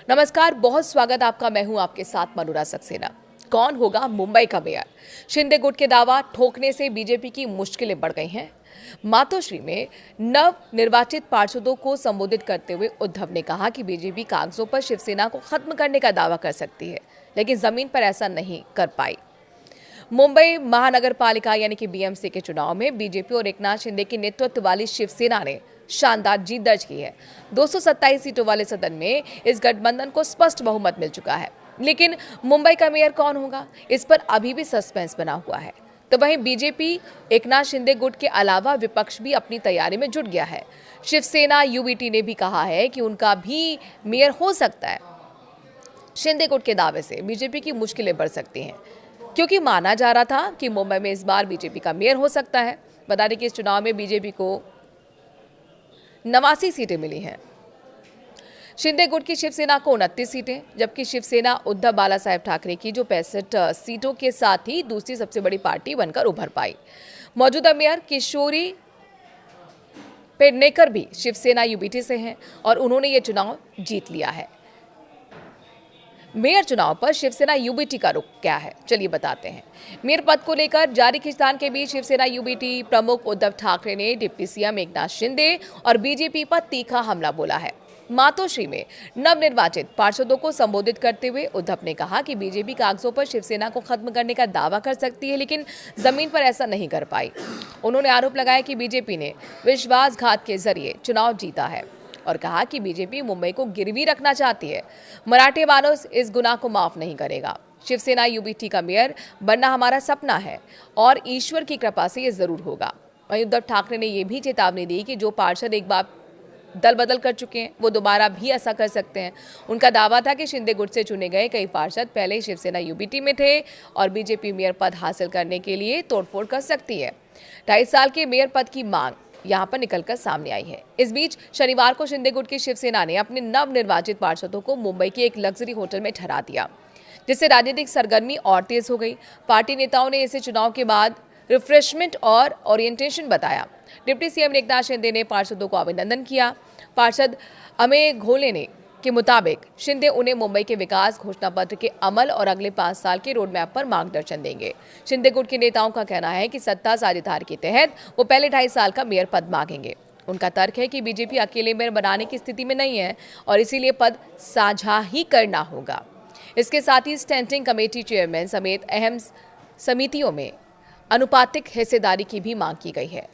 नमस्कार, बहुत स्वागत आपका। मैं हूं आपके साथ मनोरा सक्सेना। कौन होगा मुंबई का मेयर? शिंदे गुट के दावा ठोकने से बीजेपी की मुश्किलें बढ़ गई हैं। मातोश्री में नव निर्वाचित पार्षदों को संबोधित करते हुए उद्धव ने कहा कि बीजेपी कागजों पर शिवसेना को खत्म करने का दावा कर सकती है, लेकिन जमीन पर ऐसा नहीं कर पाई। मुंबई महानगर पालिका यानी कि बीएमसी के चुनाव में बीजेपी और एकनाथ शिंदे के नेतृत्व वाली शिवसेना ने शानदार जीत दर्ज की है। 227 सीटों वाले सदन में इस गठबंधन को स्पष्ट बहुमत मिल चुका है। लेकिन मुंबई का मेयर कौन होगा, इस पर अभी भी सस्पेंस बना हुआ है। तो वहीं बीजेपी एकनाथ शिंदे गुट के अलावा विपक्ष भी अपनी तैयारी में जुट गया है। शिवसेना यूबीटी ने भी कहा है कि उनका भी मेयर हो सकता है। शिंदे गुट के दावे से बीजेपी की मुश्किलें बढ़ सकती हैं, क्योंकि माना जा रहा था कि मुंबई में इस बार बीजेपी का मेयर हो सकता है। बता दें कि इस चुनाव में बीजेपी को 89 सीटें मिली हैं। शिंदे गुट की शिवसेना को 29 सीटें, जबकि शिवसेना उद्धव बाला साहेब ठाकरे की जो 65 सीटों के साथ ही दूसरी सबसे बड़ी पार्टी बनकर उभर पाई। मौजूदा मेयर किशोरी पेडनेकर भी शिवसेना यूबीटी से हैं और उन्होंने ये चुनाव जीत लिया है। मेयर चुनाव पर शिवसेना यूबीटी का रुख क्या है, चलिए बताते हैं। मेयर पद को लेकर जारी खींचतान के बीच शिवसेना यूबीटी प्रमुख उद्धव ठाकरे ने डिप्टी सीएम एकनाथ शिंदे और बीजेपी पर तीखा हमला बोला है। मातोश्री में नवनिर्वाचित पार्षदों को संबोधित करते हुए उद्धव ने कहा कि बीजेपी कागजों पर शिवसेना को खत्म करने का दावा कर सकती है, लेकिन जमीन पर ऐसा नहीं कर पाई। उन्होंने आरोप लगाया कि बीजेपी ने विश्वासघात के जरिए चुनाव जीता है और कहा कि बीजेपी मुंबई को गिरवी रखना चाहती है। मराठे मानस इस गुनाह को माफ नहीं करेगा। शिवसेना यूबीटी का मेयर बनना हमारा सपना है और ईश्वर की कृपा से ये जरूर होगा। वहीं उद्धव ठाकरे ने यह भी चेतावनी दी कि जो पार्षद एक बार दल बदल कर चुके हैं वो दोबारा भी ऐसा कर सकते हैं। उनका दावा था कि शिंदे गुट से चुने गए कई पार्षद पहले ही शिवसेना यूबीटी में थे और बीजेपी मेयर पद हासिल करने के लिए तोड़फोड़ कर सकती है। 2.5 साल के मेयर पद की मांग यहां पर निकलकर सामने आई है। इस बीच शनिवार को शिंदे गुट की शिवसेना ने अपने नवनिर्वाचित पार्षदों को मुंबई के एक लग्जरी होटल में ठहरा दिया, जिससे राजनीतिक सरगर्मी और तेज हो गई। पार्टी नेताओं ने इसे चुनाव के बाद रिफ्रेशमेंट और ओरिएंटेशन बताया। डिप्टी सीएम एकनाथ शिंदे ने पार्षदों को अभिनंदन किया। पार्षद अमेय घोले ने के मुताबिक शिंदे उन्हें मुंबई के विकास घोषणा पत्र के अमल और अगले 5 साल के रोड मैप पर मार्गदर्शन देंगे। शिंदे गुट के नेताओं का कहना है कि सत्ता साझेदारी के तहत वो पहले 2.5 साल का मेयर पद मांगेंगे। उनका तर्क है कि बीजेपी अकेले मेयर बनाने की स्थिति में नहीं है और इसीलिए पद साझा ही करना होगा। इसके साथ ही स्टैंडिंग कमेटी चेयरमैन समेत अहम समितियों में अनुपातिक हिस्सेदारी की भी मांग की गई है।